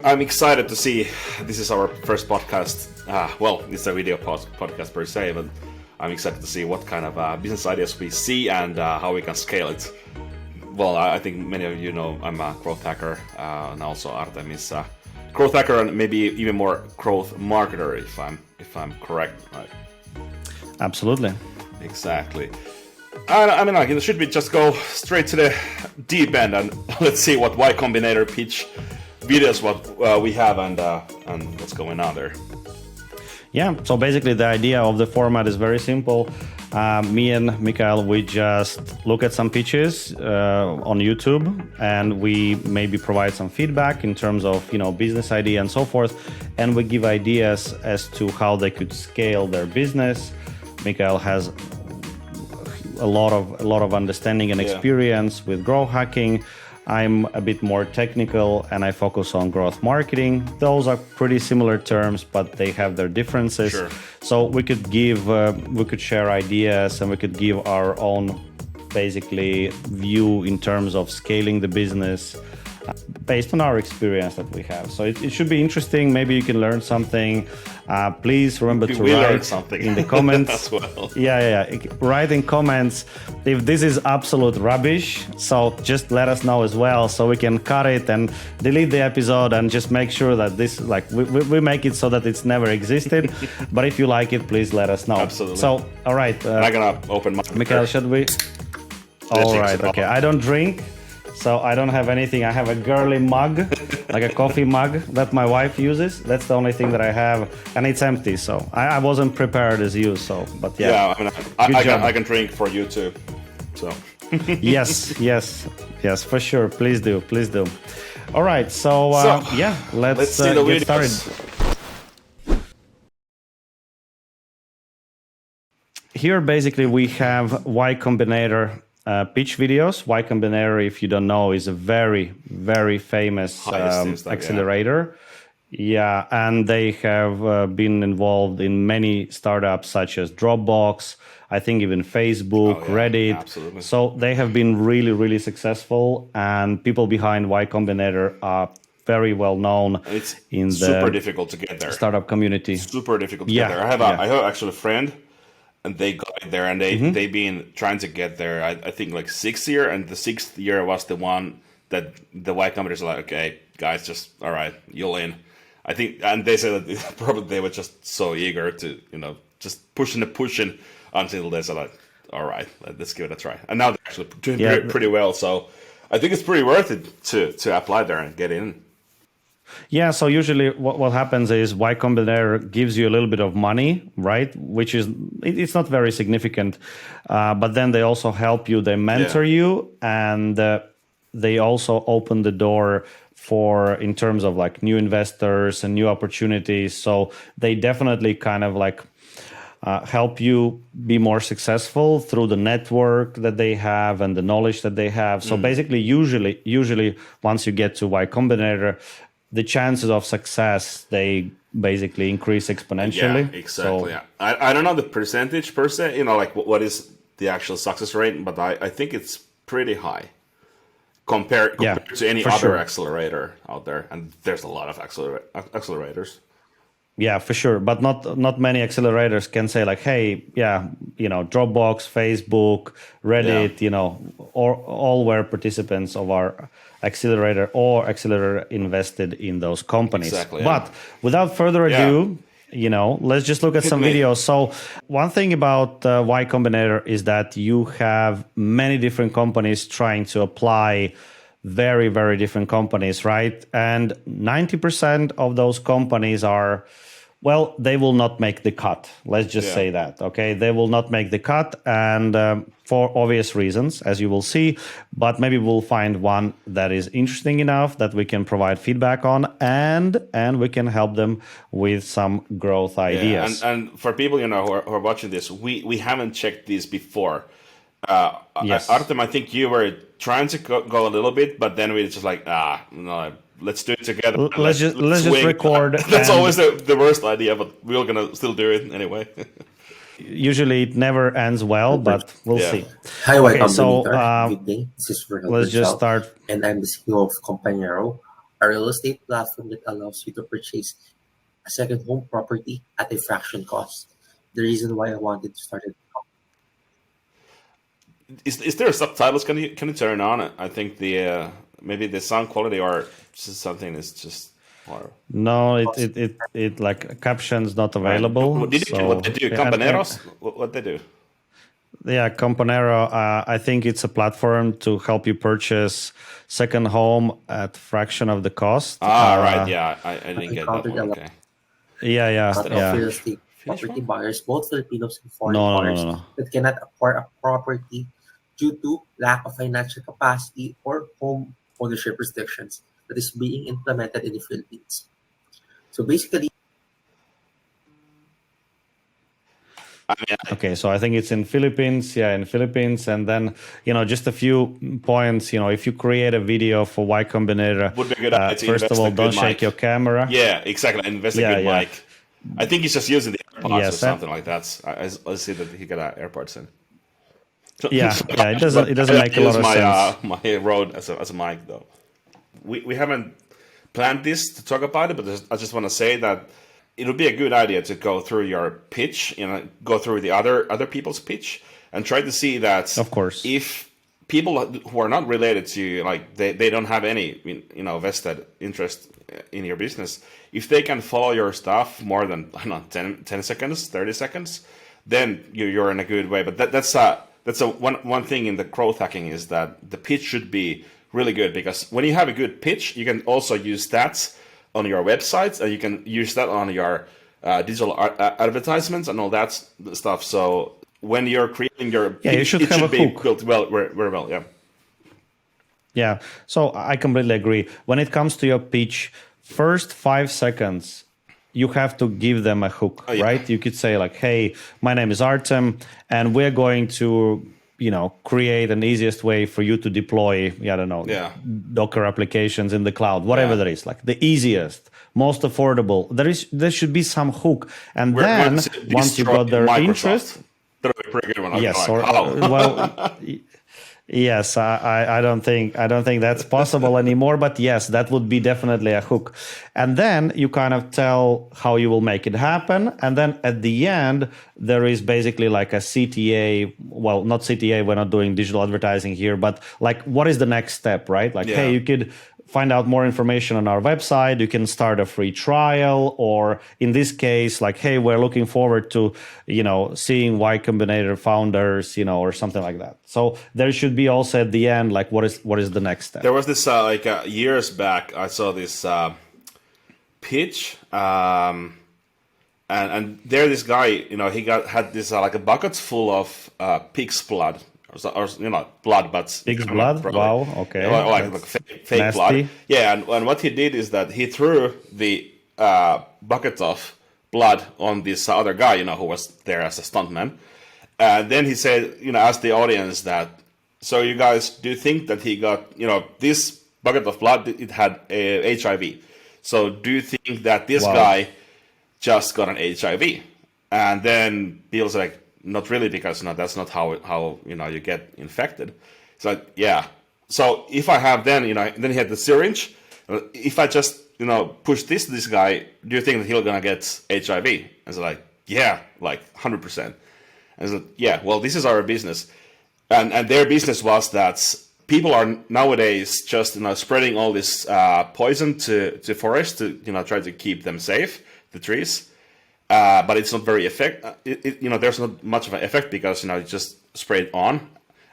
I'm excited to see. This is our first podcast. Well, it's a video podcast per se, but I'm excited to see what kind of business ideas we see and how we can scale it. Well, I think many of you know I'm a growth hacker, and also Artem is a growth hacker and maybe even more growth marketer, if I'm correct. Right? Absolutely. Exactly. I mean, like, should we just go straight to the deep end and let's see what Y Combinator pitch videos what we have and what's going on there. Yeah, so basically the idea of the format is very simple. Me and Mikael, we just look at some pitches on YouTube and we maybe provide some feedback in terms of, business idea and so forth. And we give ideas as to how they could scale their business. Mikael has a lot of understanding and experience with growth hacking. I'm a bit more technical and I focus on growth marketing. Those are pretty similar terms, but they have their differences. Sure. So we could share ideas and we could give our own basically view in terms of scaling the business based on our experience that we have. So it should be interesting. Maybe you can learn something. Please remember to write in the comments. As well. Yeah. Write in comments if this is absolute rubbish. So just let us know as well, so we can cut it and delete the episode and just make sure that this, we make it so that it's never existed. But if you like it, please let us know. Absolutely. So, all right. I'm gonna open my. Mikael, should we? All right. Okay. I don't drink. So I don't have anything. I have a girly mug, like a coffee mug that my wife uses. That's the only thing that I have, and it's empty. So I wasn't prepared as you. So, but yeah. Yeah, I can drink for you too. So. yes, for sure. Please do. All right. So let's see the get videos. started. Here, basically, we have Y Combinator. Pitch videos. Y Combinator, if you don't know, is a very, very famous accelerator. Yeah, and they have been involved in many startups such as Dropbox, I think even Facebook, Reddit. Absolutely. So they have been really, really successful, and people behind Y Combinator are very well known. It's in super the difficult to get there. Startup community. Super difficult to get there. I have actually a friend. And they got there, and they've been trying to get there. I think like 6th year, and the 6th year was the one that the Y Combinators are like, okay, guys, just all right, you'll in. I think, and they said that probably they were just so eager to, just pushing until they said like, all right, let's give it a try. And now they're actually doing pretty well. So I think it's pretty worth it to apply there and get in. Yeah, so usually what happens is Y Combinator gives you a little bit of money, right? Which is, it's not very significant, but then they also help you, they mentor you, and they also open the door for, in terms of like new investors and new opportunities. So they definitely kind of like help you be more successful through the network that they have and the knowledge that they have. So basically, usually once you get to Y Combinator, the chances of success, they basically increase exponentially. Yeah, exactly. So, I don't know the percentage per se, like what is the actual success rate, but I think it's pretty high compared to any other accelerator out there. And there's a lot of accelerators. Yeah, for sure. But not many accelerators can say like, hey, Dropbox, Facebook, Reddit, or all were participants of our accelerator invested in those companies. Exactly. But without further ado, let's just look at some videos. So one thing about Y Combinator is that you have many different companies trying to apply very, very different companies, right? And 90% of those companies are, well, they will not make the cut. Let's just say that, okay? They will not make the cut, and for obvious reasons, as you will see. But maybe we'll find one that is interesting enough that we can provide feedback on, and we can help them with some growth ideas. And for people who are watching this, we haven't checked these before. Yes. Artem, I think you were trying to go a little bit, but then we just like no. Let's do it together. Let's just record. That's always the worst idea, but we're gonna still do it anyway. Usually it never ends well, but we'll see. Hi, welcome so Combinator. Good day. This is Fernando. let's just start. And I'm the CEO of Combinator. a real estate platform that allows you to purchase a second home property at a fraction cost. The reason why I wanted to start it. Is there subtitles? Can you turn on it? I think the maybe the sound quality or just something is just or No, it like captions not right. available. Did you what So they do? yeah, Companeros? What they do? yeah, Combinator. I think it's a platform to help you purchase second home at fraction of the cost. Ah, right. Yeah, I I've didn't get that encountered one. a Okay. Yeah, lot Instead of of yeah. real estate Finnish property one? buyers, both Filipinos and foreign No, no, no, buyers, no, no. that cannot acquire a property due to lack of financial capacity or home ownership restrictions that is being implemented in the Philippines. So basically, I mean, Okay, so I think it's in Philippines, yeah, in Philippines, and then just a few points. If you create a video for Y Combinator, would be a good idea to first of invest a all, good don't shake your mic. camera. Yeah, exactly. Invest a Yeah, good yeah, mic. I think he's just using the AirPods or yes, something like that. I see that he got AirPods in. So, yeah. It doesn't but it doesn't I make a lot use of sense. my Rode as a mic though. We haven't planned this to talk about it, but I just want to say that it would be a good idea to go through your pitch, go through the other people's pitch, and try to see that Of course. if people who are not related to you, like they don't have any vested interest in your business, if they can follow your stuff more than I don't know 10 seconds, 30 seconds, then you're in a good way. But that's a one thing in the growth hacking is that the pitch should be really good, because when you have a good pitch, you can also use that on your websites, and you can use that on your digital advertisements and all that stuff. So when you're creating your Yeah, you pitch, should it have a should be hook. built well, very well. Yeah. Yeah, so I completely agree. When it comes to your pitch, first 5 seconds, you have to give them a hook, Oh, yeah. right? You could say like, "Hey, my name is Artem, and we're going to, create an easiest way for you to deploy, I don't know, Yeah. Docker applications in the cloud, whatever Yeah. that is, like the easiest, most affordable." There should be some hook, and We're going then to once you destroy got their Microsoft. interest, That would be a pretty good one. I'd be yes, like, or how? well. Yes, I don't think that's possible anymore. But yes, that would be definitely a hook. And then you kind of tell how you will make it happen. And then at the end, there is basically like a CTA. Well, not CTA. We're not doing digital advertising here, but like, what is the next step, right? Like, Yeah. hey, you could find out more information on our website. You can start a free trial, or in this case, like, hey, we're looking forward to, seeing Y Combinator founders, or something like that. So there should be also at the end, like, what is the next step? There was this years back. I saw this pitch, and there this guy, he had this like a bucket full of pig's blood, or blood, but Pig's blood? probably. Wow, okay. Yeah, like fake nasty. blood. Yeah, and what he did is that he threw the bucket of blood on this other guy, who was there as a stuntman. And then he said, asked the audience that, so you guys, do you think that he got, this bucket of blood, it had HIV. So do you think that this Wow. guy just got an HIV? And then Bill's like, not really, because that's not how you get infected. It's like, yeah. So if I have then he had the syringe. If I just push this guy, do you think that he's gonna get HIV? And it's like, yeah, like 100%. And it's like, yeah, well, this is our business, and their business was that people are nowadays just spreading all this poison to forests to try to keep them safe, the trees. But it's not very there's not much of an effect, because you just spray it on,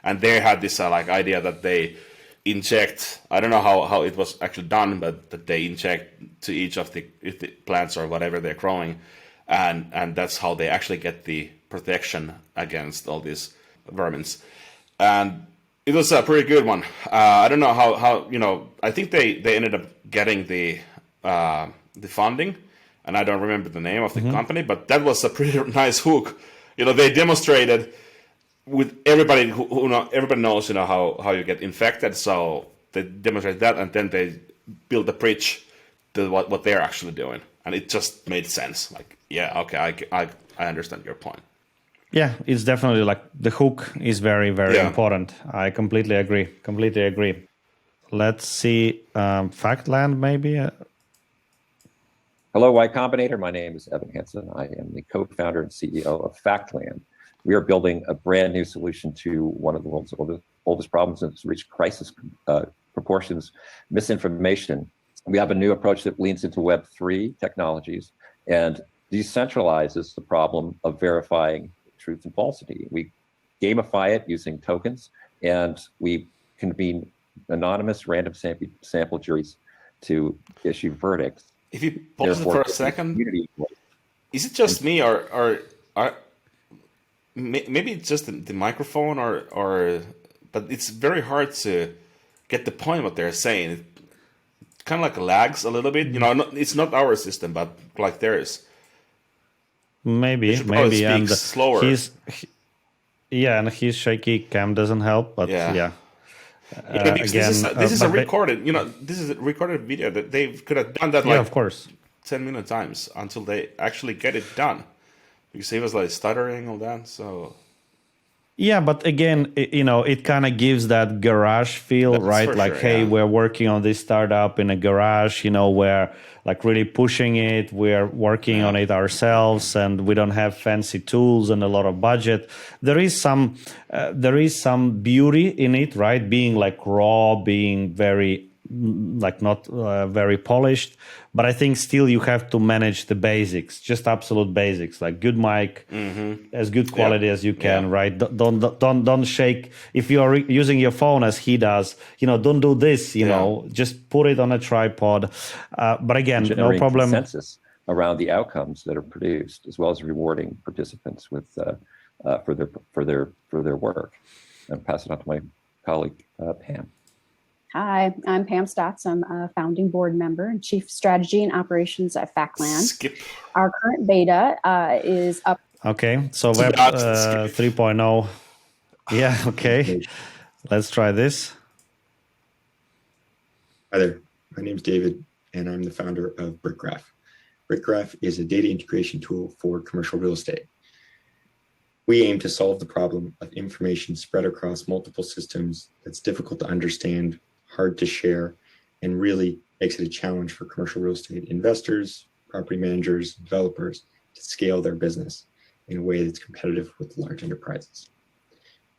and they had this idea that they inject. I don't know how it was actually done, but that they inject to each of the plants or whatever they're growing, and that's how they actually get the protection against all these vermins. And it was a pretty good one. I don't know how I think they ended up getting the funding. And I don't remember the name of the company, but that was a pretty nice hook. They demonstrated with everybody everybody knows how you get infected, so they demonstrated that, and then they built a bridge to what they're actually doing, and it just made sense. Like, yeah, okay, I understand your point. Yeah, it's definitely like the hook is very, very Yeah. important. I completely agree. let's see. Factland, maybe. Hello, Y Combinator. My name is Evan Hansen. I am the co-founder and CEO of Factland. We are building a brand new solution to one of the world's oldest problems, and it's reached crisis proportions, misinformation. We have a new approach that leans into Web3 technologies and decentralizes the problem of verifying truth and falsity. We gamify it using tokens, and we convene anonymous random sample juries to issue verdicts. If you pause it for a second, is it just me, or maybe it's just the microphone, or but it's very hard to get the point what they're saying. It kind of like lags a little bit. It's not our system, but like theirs. Maybe, and slower. And his shaky cam doesn't help. But yeah. Again, this is a recorded. This is a recorded video that they could have done that of course 10 million times until they actually get it done. Because he was like stuttering all that. So yeah, but again, it kind of gives that garage feel, that's right? Like, sure, hey, we're working on this startup in a garage. We're like really pushing it. We're working on it ourselves, and we don't have fancy tools and a lot of budget. There is some beauty in it, right? Being like raw, being very like not very polished, but I think still you have to manage the basics, just absolute basics, like good mic, as good quality as you can, right? Don't shake. If you are using your phone as he does, don't do this, just put it on a tripod. But again, no problem. Consensus around the outcomes that are produced, as well as rewarding participants with for their work. And pass it on to my colleague Pam. Hi, I'm Pam Stotts. I'm a founding board member and chief strategy and operations at Factland. Our current beta is up. Okay, so Web 3.0. Yeah, okay. Let's try this. Hi there. My name's David, and I'm the founder of BrickGraph. BrickGraph is a data integration tool for commercial real estate. We aim to solve the problem of information spread across multiple systems that's difficult to understand, hard to share, and really makes it a challenge for commercial real estate investors, property managers, developers to scale their business in a way that's competitive with large enterprises.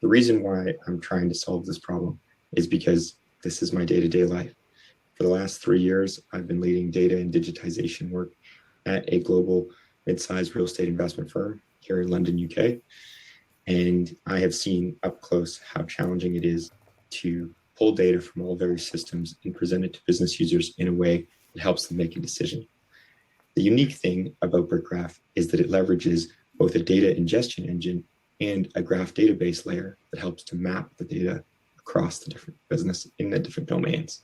The reason why I'm trying to solve this problem is because this is my day-to-day life. For the last 3 years, I've been leading data and digitization work at a global mid-sized real estate investment firm here in London, UK. And I have seen up close how challenging it is to pull data from all various systems and present it to business users in a way that helps them make a decision. The unique thing about BrickGraph is that it leverages both a data ingestion engine and a graph database layer that helps to map the data across the different business in the different domains.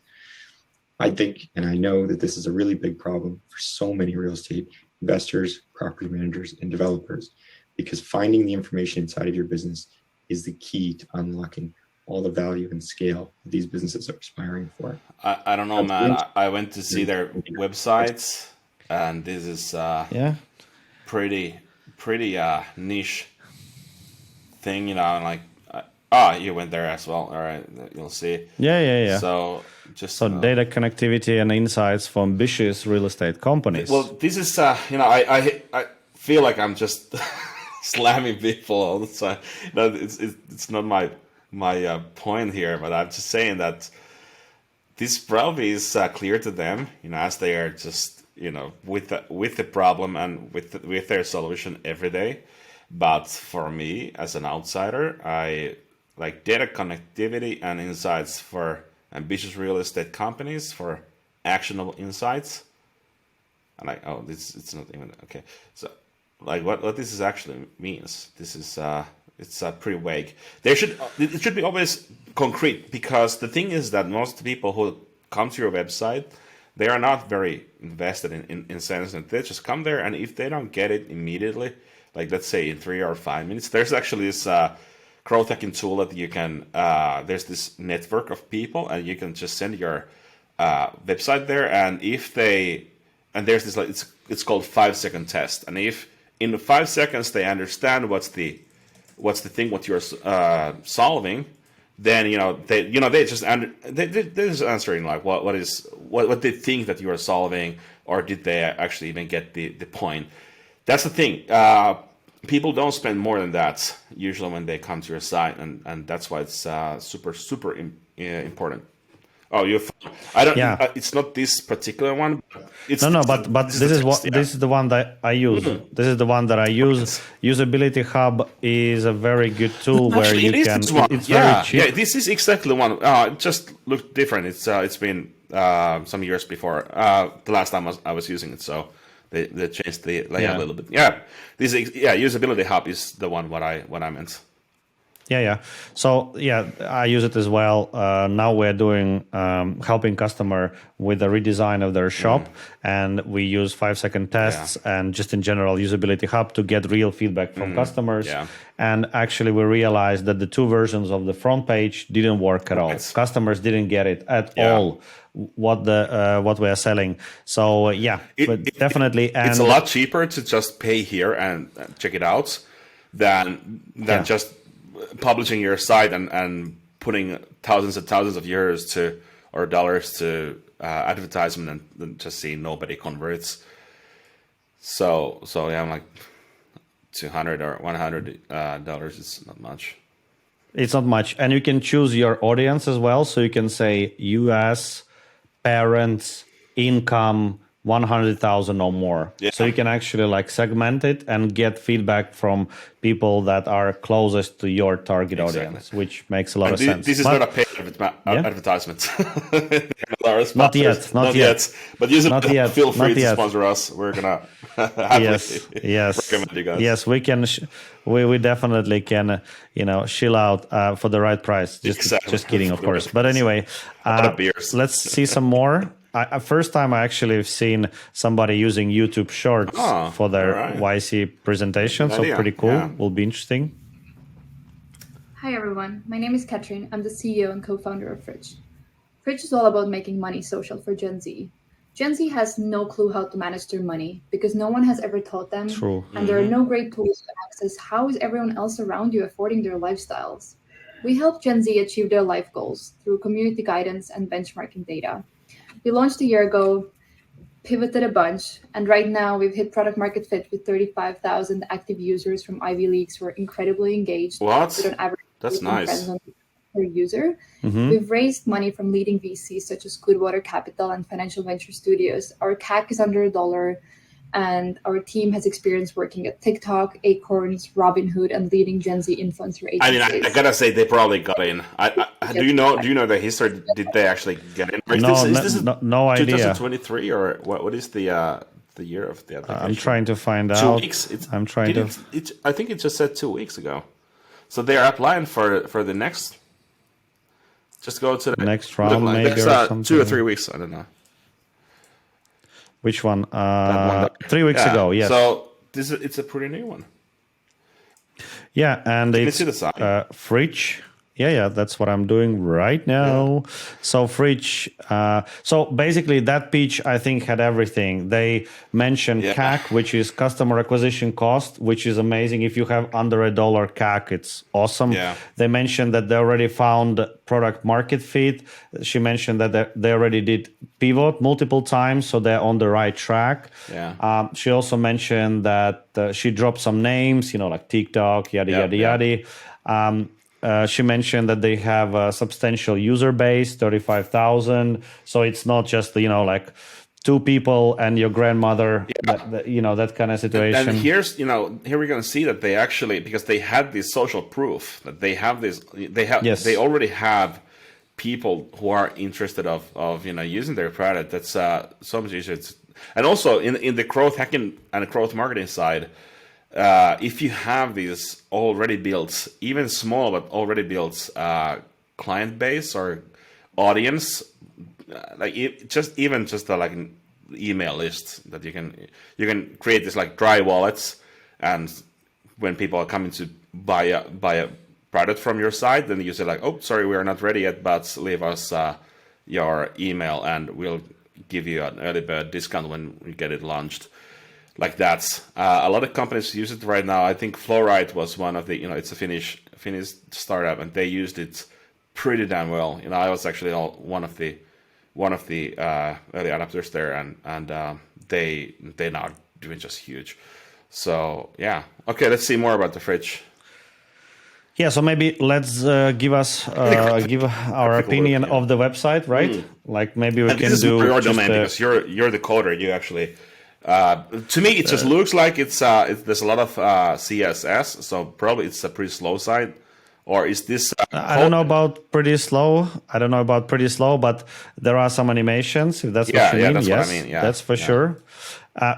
I think, and I know that this is a really big problem for so many real estate investors, property managers, and developers, because finding the information inside of your business is the key to unlocking all the value and scale that these businesses are aspiring for. I don't know, man. I went to see their websites, and this is pretty niche thing, like. You went there as well. All right, you'll see. Yeah. So data connectivity and insights for ambitious real estate companies. Well, this is I feel like I'm just slamming people all the time. No, it's not my point here, but I'm just saying that this probably is clear to them, as they are just with the problem and with their solution every day. But for me, as an outsider, I like data connectivity and insights for ambitious real estate companies for actionable insights. And it's not even okay. So like what this is actually means. This is it's pretty vague. It should be always concrete, because the thing is that most people who come to your website, they are not very invested in sense that they just come there, and if they don't get it immediately, like let's say in 3 or 5 minutes, there's actually this growth hacking tool that you can there's this network of people, and you can just send your website there, and there's this it's called 5-second test, and if in the 5 seconds they understand what's the thing what you're solving, then they're just answering like what they think that you are solving, or did they actually even get the point. That's the thing. People don't spend more than that usually when they come to your site, and that's why it's super important. Oh, I don't. Yeah. It's not this particular one. It's but this is the one that I use. This is the one that I use. Usability Hub is a very good tool where you can. It's very cheap. Yeah, this is exactly the one. It just looked different. It's been some years before the last time I was using it, so they changed the layout a little bit. Yeah, Usability Hub is the one what I meant. Yeah. So I use it as well. Now we're doing helping customer with the redesign of their shop, and we use 5-second tests and just in general Usability Hub to get real feedback from customers. Yeah. And actually, we realized that the 2 versions of the front page didn't work at all. Customers didn't get it at all. What we are selling. So definitely, and it's a lot cheaper to just pay here and check it out than just publishing your site and putting thousands and thousands of euros or dollars to advertisement and just see nobody converts. So I'm like $200 or $100 is not much. It's not much, and you can choose your audience as well. So you can say US parents, income 100,000 or more. Yeah. So you can actually like segment it and get feedback from people that are closest to your target audience, which makes a lot of sense. This is not a paid advertisement. Not yet. But feel free to sponsor us. We're gonna recommend you guys. Yes, we can. We definitely can. Chill out for the right price. Just kidding, of course. But anyway, let's see some more. First time I actually have seen somebody using YouTube Shorts for their YC presentation, so pretty cool. Yeah. Will be interesting. Hi everyone, my name is Katrin. I'm the CEO and co-founder of Fridge. Fridge is all about making money social for Gen Z. Gen Z has no clue how to manage their money because no one has ever taught them. True. And there are no great tools to access how is everyone else around you affording their lifestyles. We help Gen Z achieve their life goals through community guidance and benchmarking data. We launched a year ago, pivoted a bunch, and right now we've hit product market fit with 35,000 active users from Ivy Leagues who are incredibly engaged. What? With an average That's nice. Per user. Mm-hmm. We've raised money from leading VCs such as Goodwater Capital and Financial Venture Studios. Our CAC is under $1, and our team has experience working at TikTok, Acorns, Robinhood, and leading Gen Z influencer agencies. I mean, I gotta say they probably got in. Do you know the history? Did they actually get in? No idea. 2023 or what is the year of the application? I'm trying to find out. 2 weeks. I think it just said 2 weeks ago. So they are applying for the next. Just go to the next round, maybe next, or something. 2 or 3 weeks. I don't know. Which one? 3 weeks ago, yes. So it's a pretty new one. Yeah, and it's Fridge. Yeah, that's what I'm doing right now. Yeah. So Fridge. So basically, that pitch I think had everything. They mentioned CAC, which is customer acquisition cost, which is amazing. If you have under $1 CAC, it's awesome. Yeah. They mentioned that they already found product market fit. She mentioned that they already did pivot multiple times, so they're on the right track. Yeah. She also mentioned that she dropped some names, like TikTok, yada. She mentioned that they have a substantial user base, 35,000. So it's not just, like 2 people and your grandmother, that kind of situation. And here we're going to see that they actually, because they had this social proof that they have this, they already have people who are interested of using their product. That's so much easier. And also in the growth hacking and growth marketing side, if you have these already built, even small but already built client base or audience, just an email list that you can create this like dry wallets, and when people are coming to buy a product from your site, then you say like, oh, sorry, we are not ready yet, but leave us your email and we'll give you an early bird discount when we get it launched. Like that. A lot of companies use it right now. I think Flowrite was one of the, it's a Finnish startup, and they used it pretty damn well. I was actually one of the early adopters there, and they now doing just huge. So yeah, okay. Let's see more about the fridge. Yeah, so maybe let's give our opinion of the website, right? Like maybe we can do your domain because you're the coder. You actually, to me, it just looks like there's a lot of CSS, so probably it's a pretty slow site. Or is this? I don't know about pretty slow. But there are some animations. If that's what you mean, that's yes, what I mean. Yeah, that's for sure.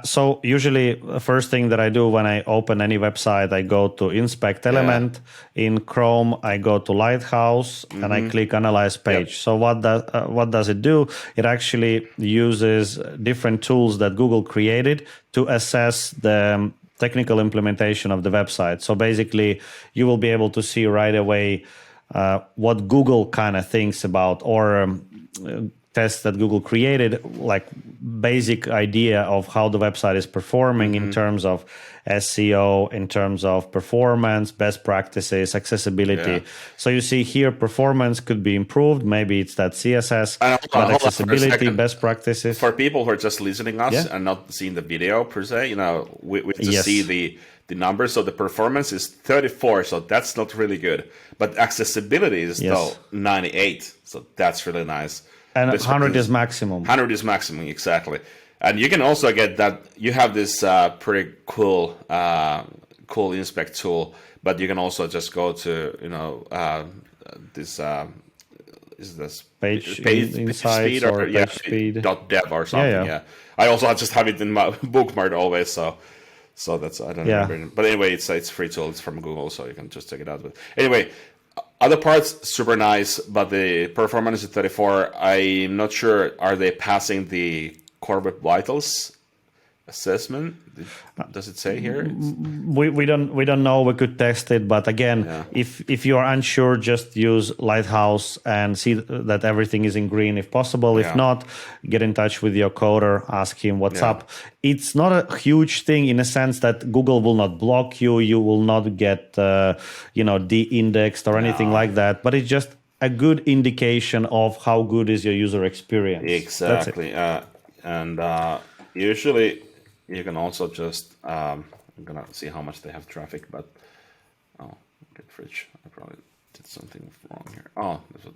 So usually the first thing that I do when I open any website, I go to Inspect Element. In Chrome, I go to Lighthouse and I click Analyze Page. Yep. So what does it do? It actually uses different tools that Google created to assess the technical implementation of the website. So basically, you will be able to see right away what Google kind of thinks about, or tests that Google created, like basic idea of how the website is performing in terms of SEO, in terms of performance, best practices, accessibility. Yeah. So you see here, performance could be improved. Maybe it's that CSS, but accessibility, best practices. For people who are just listening us and not seeing the video per se, we just see the numbers. So the performance is 34, so that's not really good. But accessibility is still 98, so that's really nice. And 100 is maximum. 100 is maximum, exactly. And you can also get that you have this pretty cool inspect tool, but you can also just go to this is this page speed or page speed .dev or something. Yeah. I also just have it in my bookmark always, so that's I don't remember. But anyway, it's a free tool. It's from Google, so you can just check it out. But anyway. Other parts, super nice, but the performance is 34. I'm not sure, are they passing the Core Web Vitals assessment? Does it say here? We don't know. We could test it, but again, if you are unsure, just use Lighthouse and see that everything is in green if possible. If not, get in touch with your coder, ask him what's up. It's not a huge thing in a sense that Google will not block you. You will not get de-indexed or anything like that. But it's just a good indication of how good is your user experience. Exactly, and usually. You can also just, I'm going to see how much they have traffic, but, get fridge. I probably did something wrong here. Oh, there's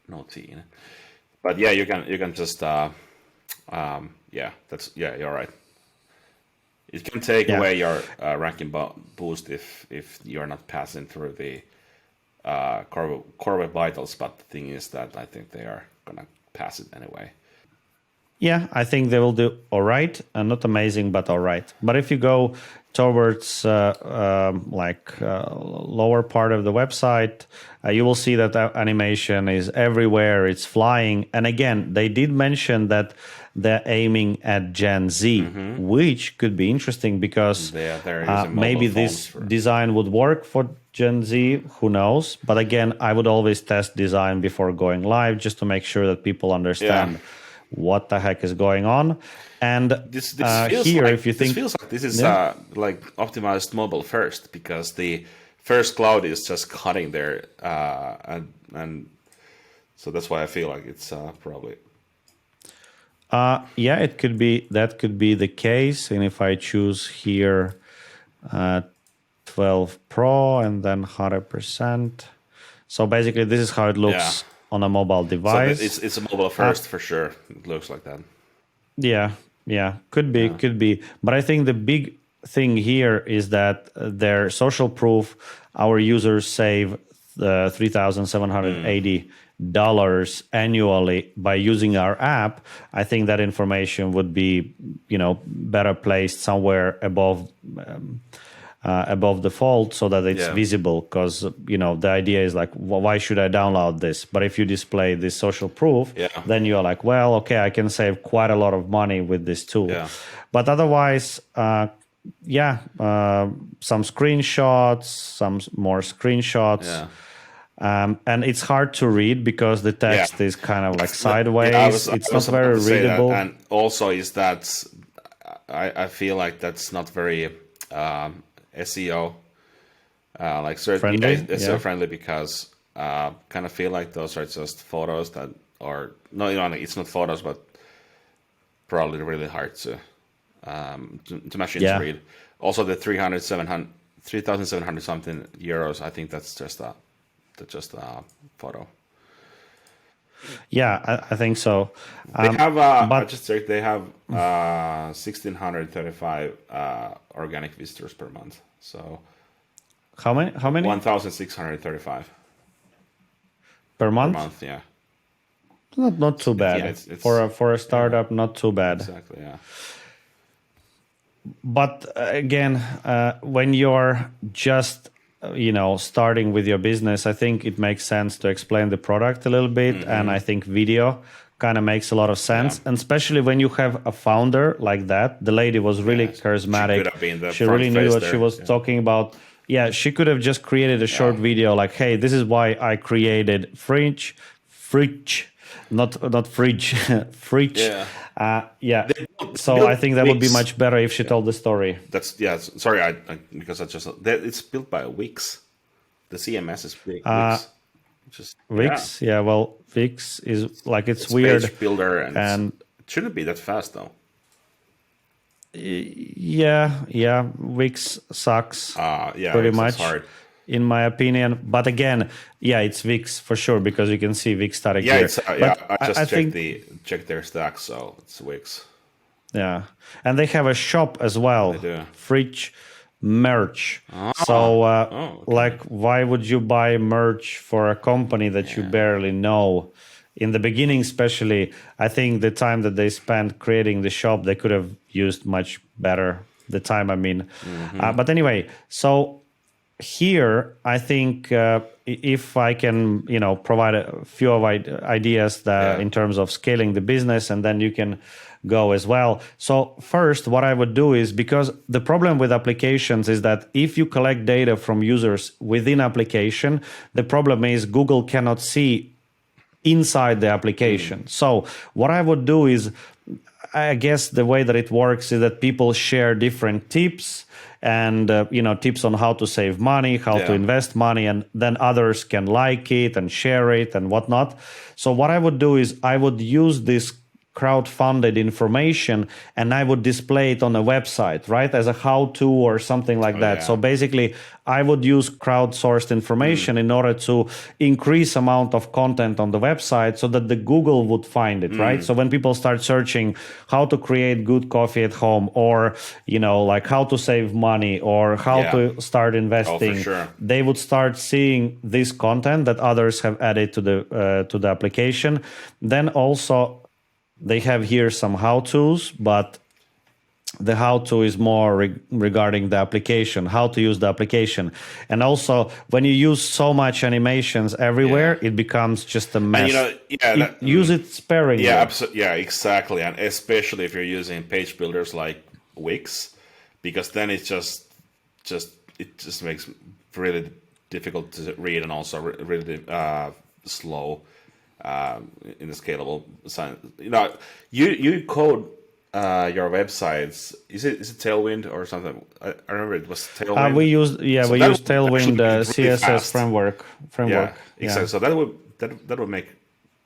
no T in it. But yeah, you can just, you're right. It can take away your ranking boost if you're not passing through the Core Web Vitals, but the thing is that I think they are going to pass it anyway. Yeah, I think they will do all right. Not amazing, but all right. But if you go towards lower part of the website, you will see that animation is everywhere. It's flying. And again, they did mention that they're aiming at Gen Z, which could be interesting because maybe this design would work for Gen Z. Who knows? But again, I would always test design before going live just to make sure that people understand what the heck is going on. And this here, like, if you think... This feels like this is like optimized mobile first, because the first cloud is just cutting there. And so that's why I feel like it's probably... it could be, that could be the case. And if I choose here 12 Pro and then 100%. So basically this is how it looks on a mobile device. So it's a mobile first for sure. It looks like that. Yeah, could be. But I think the big thing here is that their social proof, our users save $3,780 annually by using our app. I think that information would be, better placed somewhere above default so that it's visible, because the idea is like, why should I download this? But if you display this social proof, then you're like, well, okay, I can save quite a lot of money with this tool. But otherwise, some screenshots, some more screenshots. And it's hard to read because the text is kind of like sideways. It's not very readable. And also is that I feel like that's not very SEO like friendly. SEO friendly, because kind of feel like those are just photos that are no, it's not photos, but probably really hard to machines read. Also, the 3,700 something euros. I think that's just a photo. Yeah, I think so. They have, I just checked, they have 1,635 organic visitors per month. So how many? 1,635 per month. Per month, yeah. Not too bad. Yeah, it's for a startup, not too bad. Exactly, yeah. But again, when you're just starting with your business, I think it makes sense to explain the product a little bit, and I think video kind of makes a lot of sense, and especially when you have a founder like that. The lady was really charismatic. She could have been the She really knew what there. she was talking about. Yeah, she could have just created a short video like, "Hey, this is why I created fridge, not fridge, fridge." Yeah. So I think that would be much better if she told the story. That's sorry, because it's built by Wix. The CMS is Wix. Wix, well, Wix is like it's weird. Page builder and it shouldn't be that fast though. Yeah. Wix sucks. Pretty Wix much. Is hard. In my opinion, but again, it's Wix for sure because you can see Wix static here. I just checked their stack, so it's Wix. Yeah, and they have a shop as well. They do. Fridge merch. So, like, why would you buy merch for a company that you barely know? In the beginning, especially, I think the time that they spent creating the shop, they could have used much better. The time, I mean. But anyway, so. Here, I think if I can, provide a few of ideas in terms of scaling the business, and then you can go as well. So first, what I would do is, because the problem with applications is that if you collect data from users within application, the problem is Google cannot see inside the application. So what I would do is, I guess the way that it works is that people share different tips and tips on how to save money, how to invest money, and then others can like it and share it and whatnot. So what I would do is I would use this crowd-funded information and I would display it on a website, right, as a how-to or something like that. So basically, I would use crowdsourced information in order to increase amount of content on the website so that the Google would find it, right? So when people start searching how to create good coffee at home, or like how to save money, or how to start investing, they would start seeing this content that others have added to the application. Then also, they have here some how-tos, but the how-to is more regarding the application, how to use the application. And also, when you use so much animations everywhere, it becomes just a mess. And use it sparingly. Yeah, absolutely. Yeah, exactly. And especially if you're using page builders like Wix, because then it just makes really difficult to read, and also really slow. In the scalable side, you code your websites. Is it Tailwind or something? I remember it was Tailwind. We use Tailwind CSS framework. Yeah, exactly. So that would make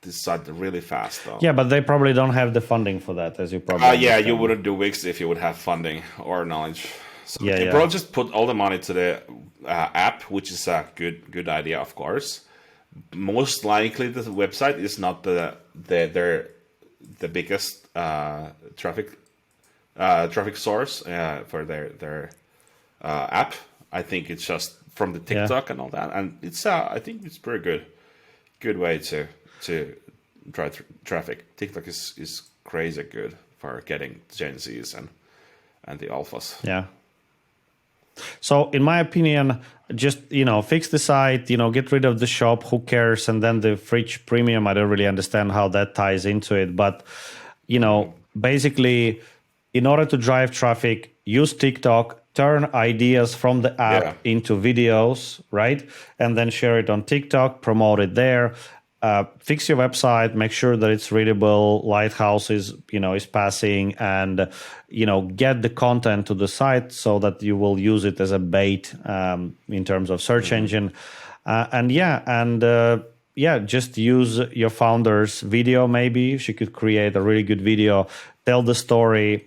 this site really fast, though. Yeah, but they probably don't have the funding for that, as you probably. Understand. You wouldn't do Wix if you would have funding or knowledge. So you probably just put all the money to the app, which is a good idea, of course. Most likely, the website is not the biggest traffic source for their app. I think it's just from the TikTok and all that, and it's I think it's pretty good way to drive traffic. TikTok is crazy good for getting Gen Zs and the alphas. Yeah. So, in my opinion, just fix the site, get rid of the shop. Who cares? And then the fridge premium, I don't really understand how that ties into it. But basically, in order to drive traffic, use TikTok, turn ideas from the app into videos, right? And then share it on TikTok, promote it there. Fix your website, make sure that it's readable, Lighthouse is passing, and get the content to the site so that you will use it as a bait in terms of search engine. Just use your founder's video. Maybe she could create a really good video, tell the story,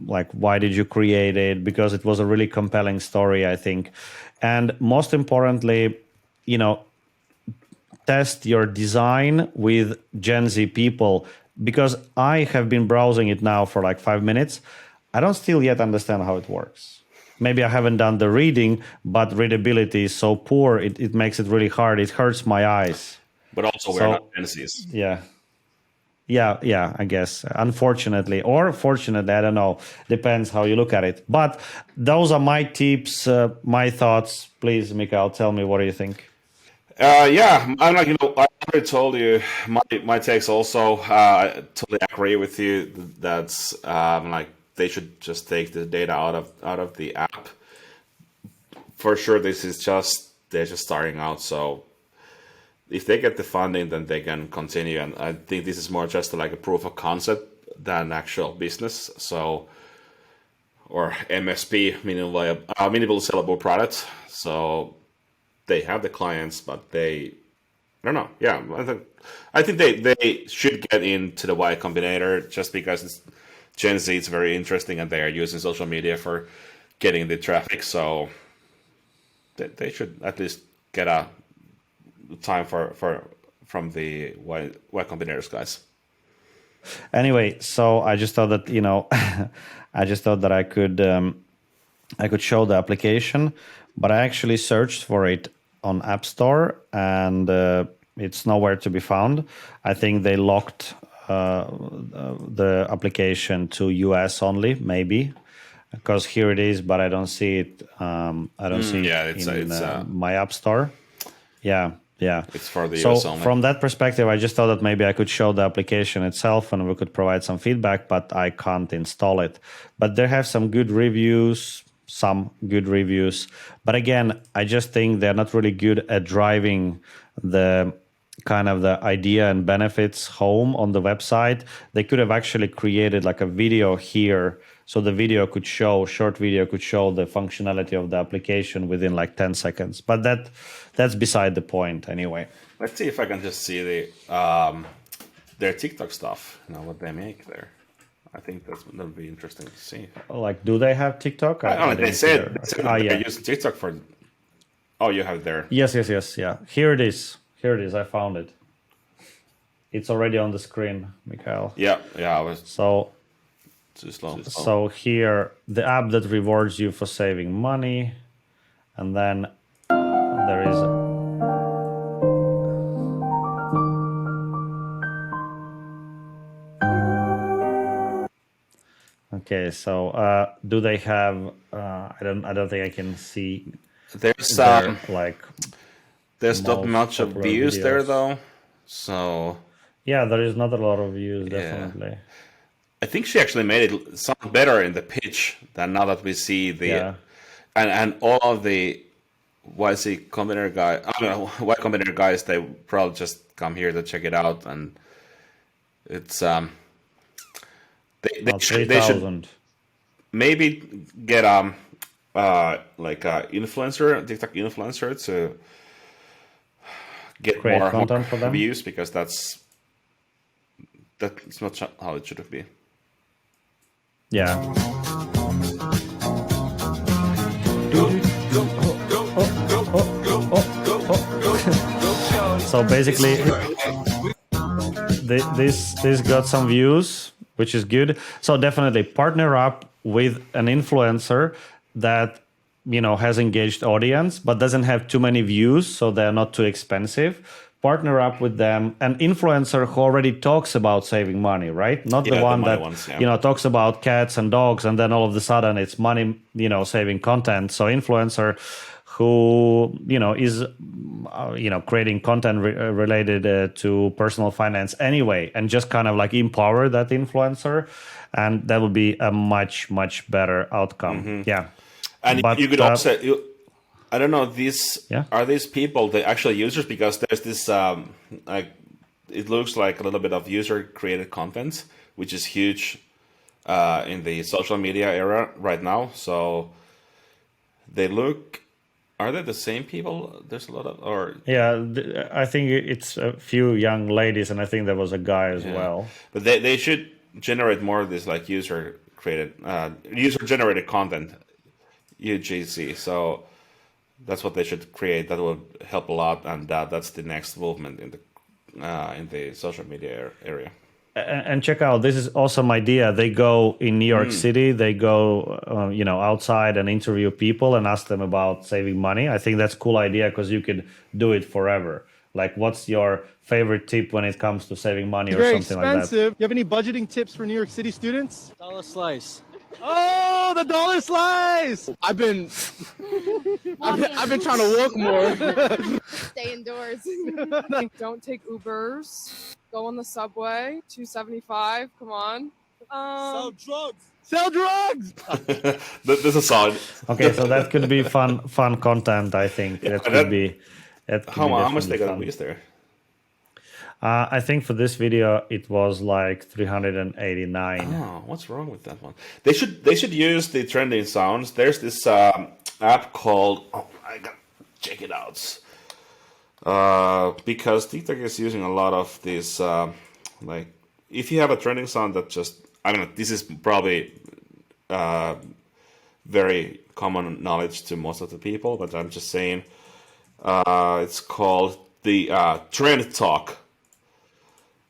like why did you create it, because it was a really compelling story, I think. And most importantly, test your design with Gen Z people, because I have been browsing it now for like 5 minutes. I don't still yet understand how it works. Maybe I haven't done the reading, but readability is so poor, it makes it really hard. It hurts my eyes. But also we're not Gen Zs. Yeah, I guess. Unfortunately, or fortunately, I don't know. Depends how you look at it. But those are my tips, my thoughts. Please, Mikael, tell me, what do you think? I'm like, I already told you my takes also. I totally agree with you. That's like they should just take the data out of the app. For sure, they're just starting out. So if they get the funding, then they can continue. And I think this is more just like a proof of concept than actual business. So, or MSP, minimal sellable product. So they have the clients, but I don't know. Yeah, I think they should get into the Y Combinator just because it's Gen Z. It's very interesting, and they are using social media for getting the traffic. So they should at least get a time from the Y Combinators guys. Anyway, so I just thought that I could show the application, but I actually searched for it on App Store, and it's nowhere to be found. I think they locked the application to US only, maybe, because here it is, but I don't see it. I don't see it in my App Store. Yeah. It's for the US only. From that perspective, I just thought that maybe I could show the application itself and we could provide some feedback, but I can't install it. But there have some good reviews. But again, I just think they're not really good at driving the kind of the idea and benefits home on the website. They could have actually created like a video here, so the short video could show the functionality of the application within like 10 seconds. But that's beside the point anyway. Let's see if I can just see their TikTok stuff, what they make there. I think that'll be interesting to see. Like, do they have TikTok? They said they're using TikTok for. Oh, you have it there. Yes. Yeah, here it is. I found it. It's already on the screen, Mikael. Yeah. I was too slow. So here, the app that rewards you for saving money, and then there is. Okay, so do they have? I don't think I can see. There's not much of views there though, so yeah, there is not a lot of views, definitely. Yeah. I think she actually made it sound better in the pitch than now that we see and all of the Y Combinator guys. They probably just come here to check it out, and it's they should maybe get like a TikTok influencer to get more content for them, views, because that's not how it should be. Yeah. So basically, this got some views, which is good. So definitely partner up with an influencer that has engaged audience but doesn't have too many views, so they're not too expensive. Partner up with them, an influencer who already talks about saving money, right? Not the one that talks about cats and dogs, and then all of a sudden it's money, saving content. So influencer who is creating content related to personal finance anyway, and just kind of like empower that influencer, and that would be a much better outcome. Mm-hmm. Yeah. And you could also, I don't know, are these people the actual users? Because there's this, it looks like a little bit of user-created content, which is huge in the social media era right now. So they look Are they the same people? There's a lot of, or Yeah, I think it's a few young ladies, and I think there was a guy as well. But they should generate more of this like user generated content, UGC. So that's what they should create. That will help a lot, and that's the next movement in the social media area. And check out, this is awesome idea. They go in New York City, they go outside and interview people and ask them about saving money. I think that's a cool idea because you could do it forever. Like, what's your favorite tip when it comes to saving money or something like that? Very expensive. You have any budgeting tips for New York City students? Dollar slice. Oh, the dollar slice! I've been trying to walk more. Stay indoors. Don't take Ubers. Go on the subway. $2.75. Come on. Sell drugs. Sell drugs. This is solid. Okay, so that could be fun content. I think that could be. How much they got to use there? I think for this video it was like 389. Oh, what's wrong with that one? They should use the trending sounds. There's this app called I gotta check it out. Because TikTok is using a lot of this like if you have a trending sound that just this is probably very common knowledge to most of the people, but I'm just saying it's called the Trend Talk.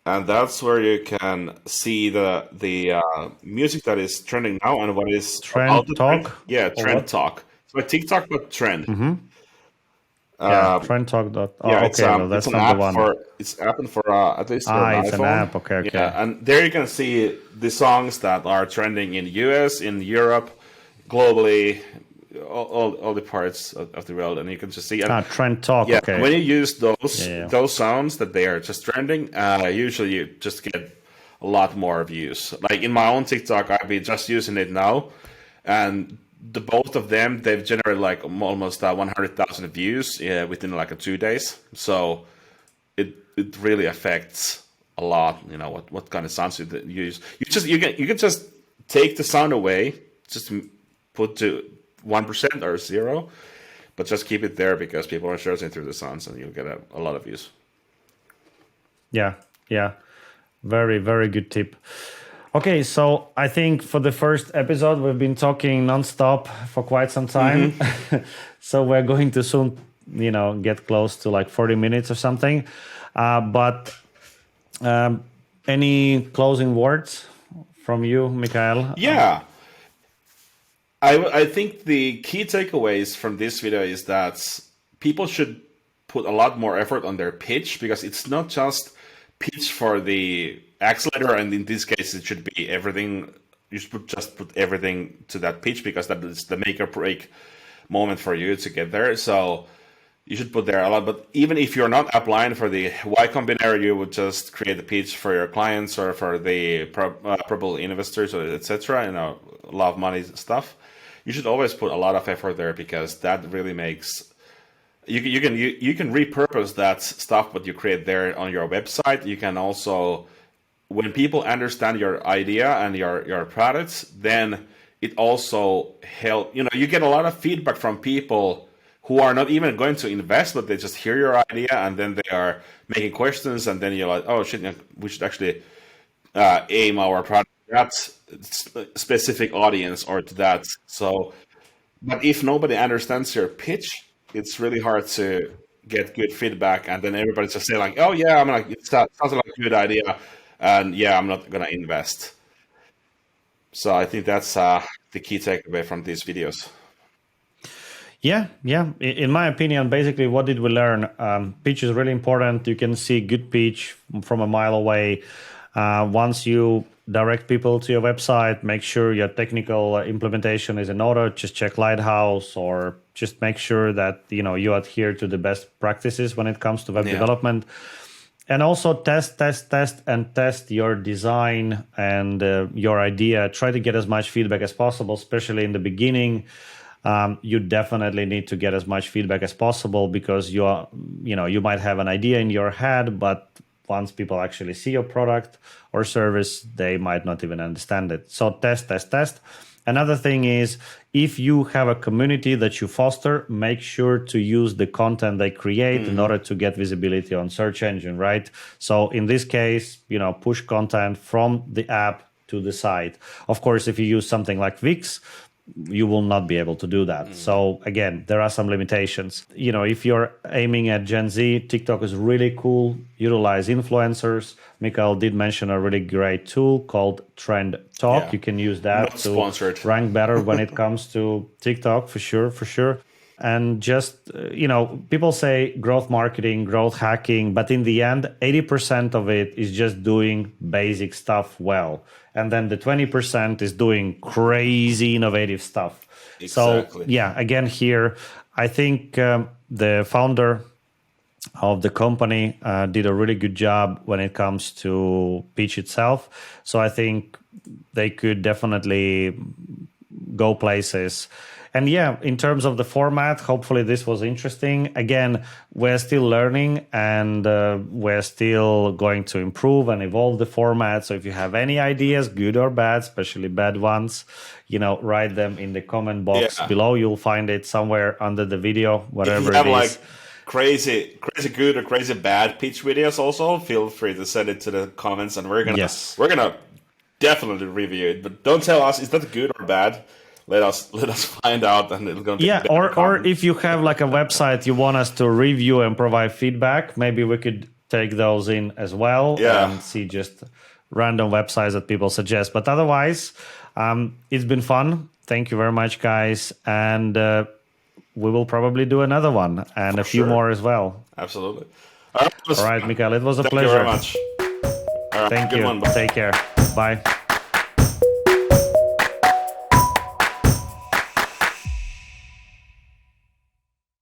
And that's where you can see the music that is trending now and what is Trend Talk. Yeah, Trend Talk. It's like TikTok but trend. Mm-hmm. Yeah, Trend Talk. That's not the one. It's happened for at least for an it's iPhone. an app. Okay. Yeah, and there you can see the songs that are trending in the US, in Europe, globally, all the parts of the world, and you can just see. Trend Talk. Yeah, okay. when you use those sounds that they are just trending, usually you just get a lot more views. Like in my own TikTok, I've been just using it now, and both of them they've generated like almost 100,000 views within like 2 days. So it really affects a lot. You know what kind of sounds you use. You can just take the sound away, just put to 1% or 0, but just keep it there because people are searching through the sounds and you'll get a lot of views. Yeah. Very, very good tip. Okay, so I think for the first episode, we've been talking nonstop for quite some time. Mm-hmm. So we're going to soon, get close to like 40 minutes or something. But any closing words from you, Mikael? Yeah. I think the key takeaways from this video is that people should put a lot more effort on their pitch, because it's not just pitch for the accelerator, and in this case it should be everything. You should just put everything to that pitch, because that is the make or break moment for you to get there. So you should put there a lot. But even if you're not applying for the Y Combinator, you would just create the pitch for your clients or for the probable investors, or etc. A lot of money stuff. You should always put a lot of effort there, because that really makes you can repurpose that stuff what you create there on your website. You can also, when people understand your idea and your products, then it also help. You get a lot of feedback from people who are not even going to invest, but they just hear your idea and then they are making questions, and then you're like, oh shit, we should actually aim our product that specific audience or to that. So, but if nobody understands your pitch, it's really hard to get good feedback, and then everybody's just saying like, oh yeah, it sounds like a good idea, and yeah, I'm not gonna invest. So I think that's the key takeaway from these videos. Yeah. In my opinion, basically, what did we learn? Pitch is really important. You can see good pitch from a mile away. Once you direct people to your website, make sure your technical implementation is in order. Just check Lighthouse, or just make sure that you adhere to the best practices when it comes to web development. And also test your design and your idea. Try to get as much feedback as possible, especially in the beginning. You definitely need to get as much feedback as possible, because you might have an idea in your head, but once people actually see your product or service, they might not even understand it. So test. Another thing is, if you have a community that you foster, make sure to use the content they create in order to get visibility on search engine, right? So in this case, push content from the app to the site. Of course, if you use something like Wix, you will not be able to do that. So again, there are some limitations. If you're aiming at Gen Z, TikTok is really cool. Utilize influencers. Mikael did mention a really great tool called Trend Talk. Yeah. You can use that Not to sponsored. rank better when it comes to TikTok, for sure. And just, people say growth marketing, growth hacking, but in the end, 80% of it is just doing basic stuff well. And then the 20% is doing crazy innovative stuff. Exactly. So, yeah, again, here, I think the founder of the company did a really good job when it comes to pitch itself. So I think they could definitely go places. And yeah, in terms of the format, hopefully this was interesting. Again, we're still learning and we're still going to improve and evolve the format. So if you have any ideas, good or bad, especially bad ones, write them in the comment box below. You'll find it somewhere under the video, whatever if you have it is. Crazy good or crazy bad pitch videos also, feel free to send it to the comments and we're gonna definitely review it. But don't tell us, is that good or bad? Let us find out, and it's going to be or if you have like a website you want us to review and provide feedback, maybe we could take those in as well and see just random websites that people suggest. But otherwise, it's been fun. Thank you very much, guys, and we will probably do another one and a few more as well. Absolutely. All right, Mikael, it was a Thank pleasure. you very much. Thank you. Take care. Bye.